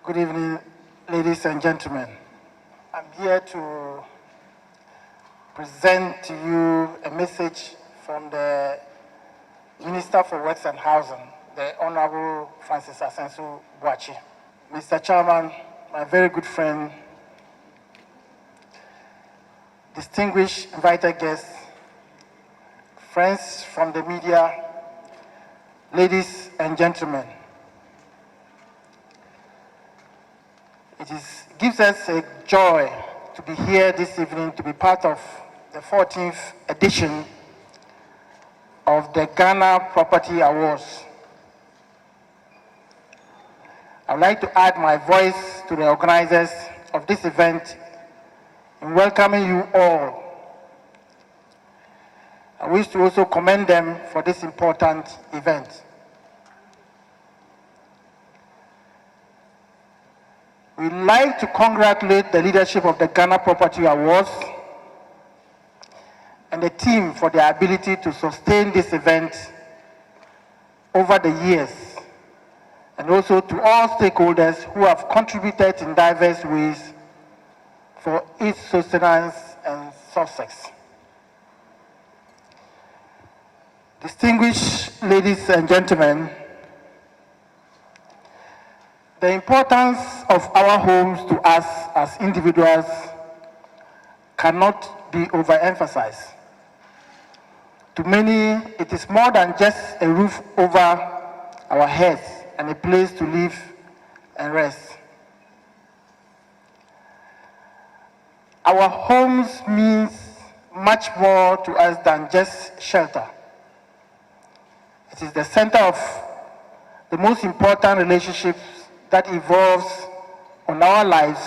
Good evening, ladies and gentlemen. I'm here to present to you a message from the Minister for Works and Housing, the Honorable Francis Asenso. Mr. Chairman, my very good friend, distinguished invited guests, friends from the media, ladies and gentlemen. It gives us a joy to be here this evening to be part of the 14th edition of the Ghana Property Awards. I'd like to add my voice to the organizers of this event in welcoming you all. I wish to also commend them for this important event. We'd like to congratulate the leadership of the Ghana Property Awards and the team for their ability to sustain this event over the years, and also to all stakeholders who have contributed in diverse ways for its sustenance and success. Distinguished ladies and gentlemen, the importance of our homes to us as individuals cannot be overemphasized. To many, it is more than just a roof over our heads and a place to live and rest. Our homes means much more to us than just shelter. It is the center of the most important relationships that evolves on our lives.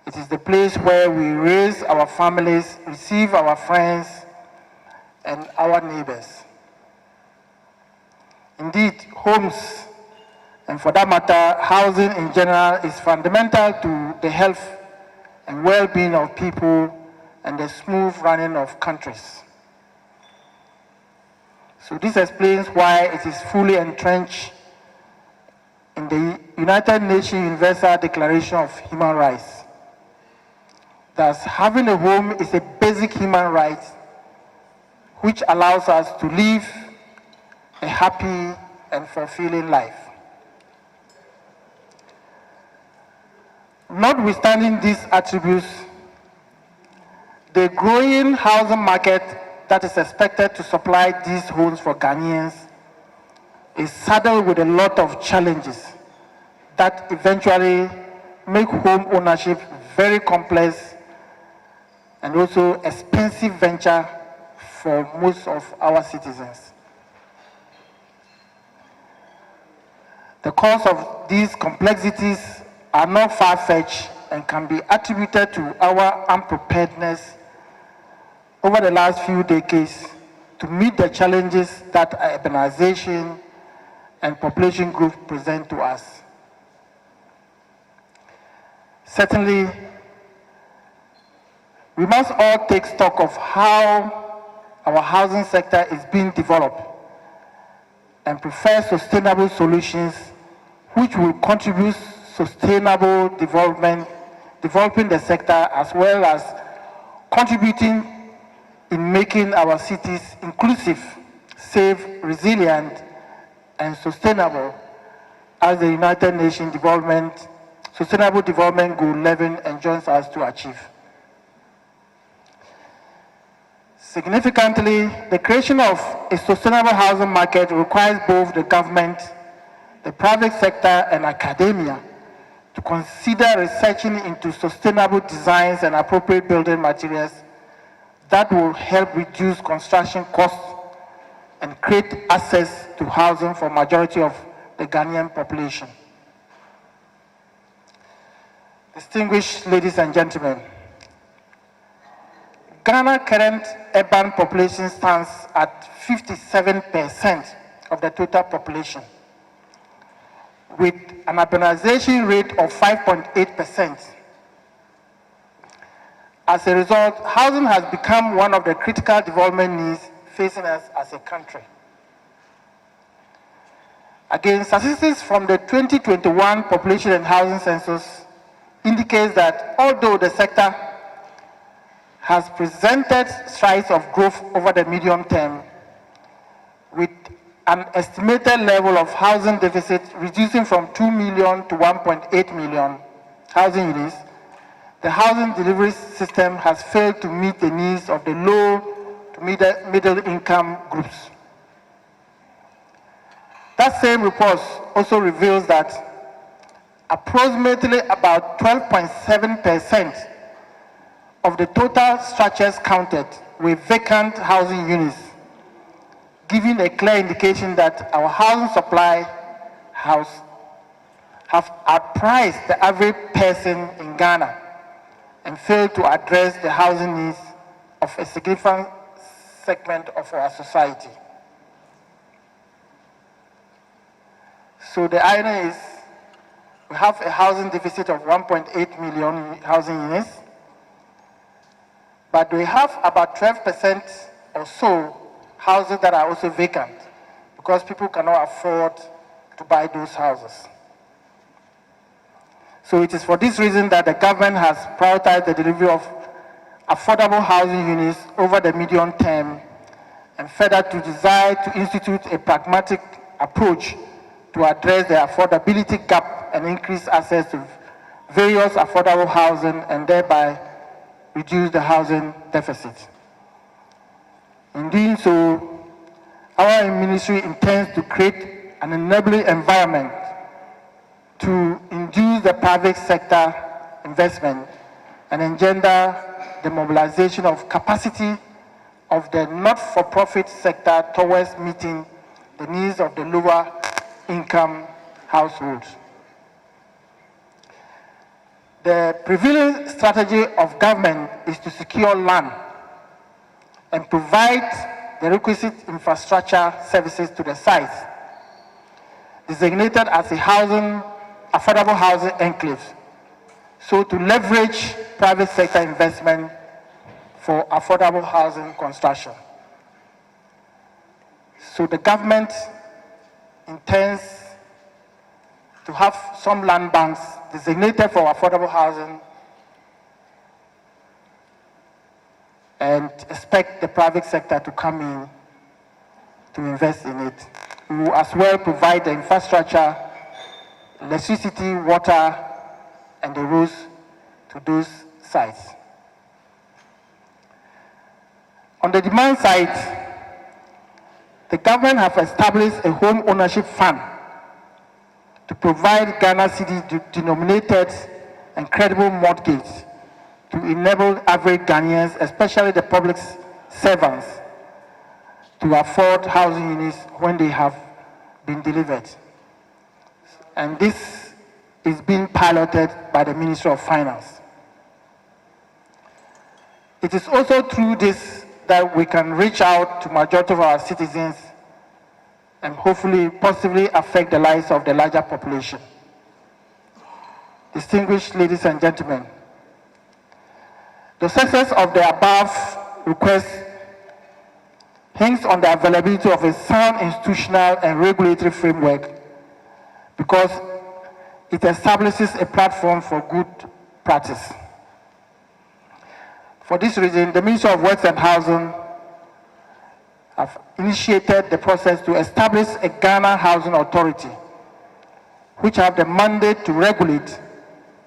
It is the place where we raise our families, receive our friends, and our neighbors. Indeed, homes, and for that matter, housing in general, is fundamental to the health and well-being of people and the smooth running of countries. So this explains why it is fully entrenched in the United Nations Universal Declaration of Human Rights. Thus, having a home is a basic human right which allows us to live a happy and fulfilling life. Notwithstanding these attributes, the growing housing market that is expected to supply these homes for Ghanaians is saddled with a lot of challenges that eventually make home ownership very complex and also expensive venture for most of our citizens. The cause of these complexities are not far-fetched and can be attributed to our unpreparedness over the last few decades to meet the challenges that urbanization and population growth present to us. Certainly, we must all take stock of how our housing sector is being developed and prefer sustainable solutions which will contribute sustainable developing the sector, as well as contributing in making our cities inclusive, safe, resilient, and sustainable, as the United Nations Sustainable Development Goal 11 enjoins us to achieve. Significantly, the creation of a sustainable housing market requires both the government, the private sector, and academia to consider researching into sustainable designs and appropriate building materials that will help reduce construction costs and create access to housing for majority of the Ghanaian population. Distinguished ladies and gentlemen, Ghana's current urban population stands at 57% of the total population, with an urbanization rate of 5.8%. As a result, housing has become one of the critical development needs facing us as a country. Again, statistics from the 2021 Population and Housing Census indicates that although the sector has presented strides of growth over the medium term, with an estimated level of housing deficit reducing from 2 million to 1.8 million housing units, the housing delivery system has failed to meet the needs of the low to middle income groups. That same report also reveals that approximately about 12.7% of the total structures counted were vacant housing units, giving a clear indication that our housing supply have outpriced the average person in Ghana and failed to address the housing needs of a significant segment of our society. So the irony is, we have a housing deficit of 1.8 million housing units, but we have about 12% or so houses that are also vacant because people cannot afford to buy those houses. So it is for this reason that the government has prioritized the delivery of affordable housing units over the medium term, and further to desire to institute a pragmatic approach to address the affordability gap and increase access to various affordable housing and thereby reduce the housing deficit. In doing so, our ministry intends to create an enabling environment to induce the private sector investment and engender the mobilization of capacity of the not-for-profit sector towards meeting the needs of the lower income households. The prevailing strategy of government is to secure land and provide the requisite infrastructure services to the sites designated as affordable housing enclaves, so to leverage private sector investment for affordable housing construction. So the government intends to have some land banks designated for affordable housing and expect the private sector to come in to invest in it. We will as well provide the infrastructure, electricity, water, and the roads to those sites. On the demand side, the government have established a home ownership fund to provide Ghana cedi denominated and credible mortgages to enable average Ghanaians, especially the public servants, to afford housing units when they have been delivered. And this is being piloted by the Ministry of Finance. It is also through this that we can reach out to majority of our citizens and hopefully positively affect the lives of the larger population. Distinguished ladies and gentlemen, the success of the above request hangs on the availability of a sound institutional and regulatory framework, because it establishes a platform for good practice. For this reason, the Ministry of Works and Housing have initiated the process to establish a Ghana Housing Authority, which have the mandate to regulate,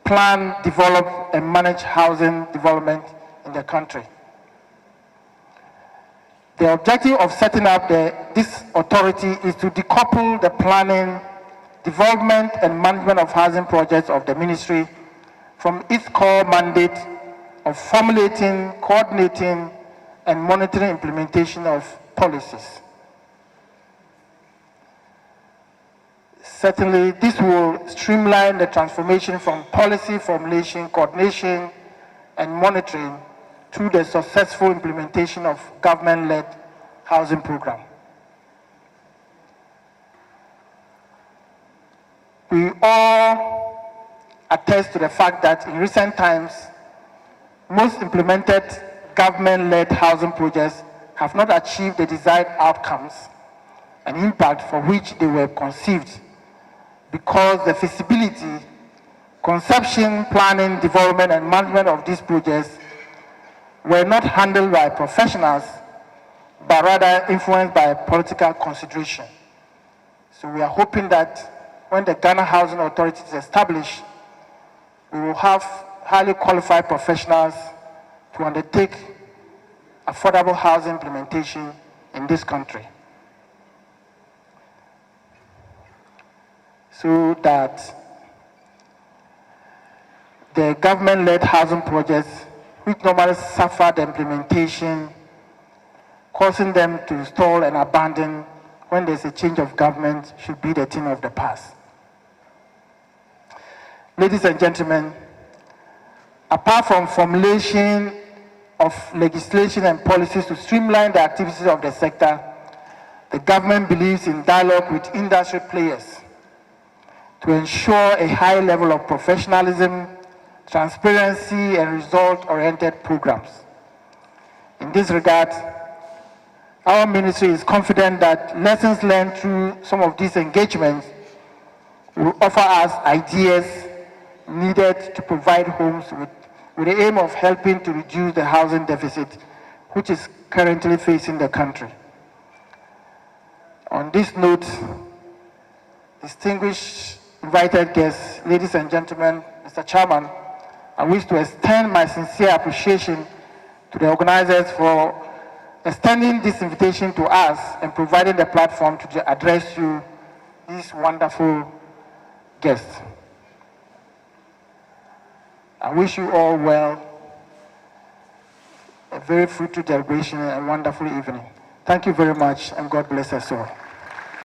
plan, develop, and manage housing development in the country. The objective of setting up this authority is to decouple the planning, development, and management of housing projects of the ministry from its core mandate of formulating, coordinating, and monitoring implementation of policies. Certainly, this will streamline the transformation from policy formulation, coordination, and monitoring through the successful implementation of government-led housing program. We all attest to the fact that in recent times, most implemented government-led housing projects have not achieved the desired outcomes and impact for which they were conceived, because the feasibility, conception, planning, development, and management of these projects were not handled by professionals, but rather influenced by political consideration. So we are hoping that when the Ghana Housing Authority is established, we will have highly qualified professionals to undertake affordable housing implementation in this country, so that the government-led housing projects, which normally suffer the implementation, causing them to stall and abandon when there's a change of government, should be the thing of the past. Ladies and gentlemen, apart from formulation of legislation and policies to streamline the activities of the sector, the government believes in dialogue with industry players to ensure a high level of professionalism, transparency, and result-oriented programs. In this regard, our ministry is confident that lessons learned through some of these engagements will offer us ideas needed to provide homes with the aim of helping to reduce the housing deficit which is currently facing the country. On this note, distinguished invited guests, ladies and gentlemen, Mr. Chairman, I wish to extend my sincere appreciation to the organizers for extending this invitation to us and providing the platform to address you, these wonderful guests. I wish you all well, a very fruitful deliberation and a wonderful evening. Thank you very much, and God bless us all.